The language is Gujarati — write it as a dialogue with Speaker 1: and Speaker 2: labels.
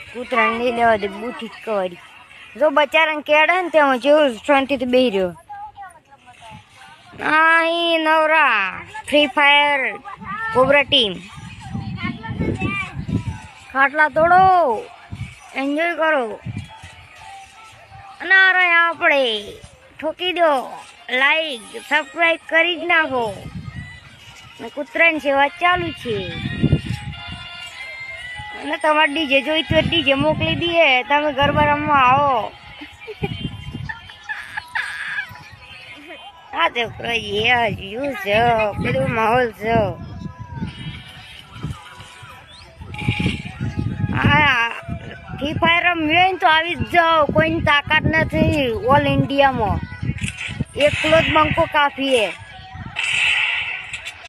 Speaker 1: કૂતરાને નહીં લેવા દે બુથી કવાડી જો બચારાને કેડે ને ત્યાં જેવું શાંતિથી બેહી રહ્યો અહીં નવરા ફ્રી ફાયર કોબરા ટીમ ખાટલા તોડો એન્જોય કરો અને અરે આપણે ઠોકી દો લાઈક સબસ્ક્રાઈબ કરી જ નાખો ને કૂતરાની સેવા ચાલુ છે અને તમારે ડીજે જોઈતું હોય ડીજે મોકલી દઈએ તમે ગરબા રમવા આવો હા તો યુ છે બધું માહોલ છે હા ફ્રી ફાયર રમવી હોય ને તો આવી જ જાઓ કોઈની તાકાત નથી ઓલ ઇન્ડિયામાં એકલો જ બંકો કાફી હે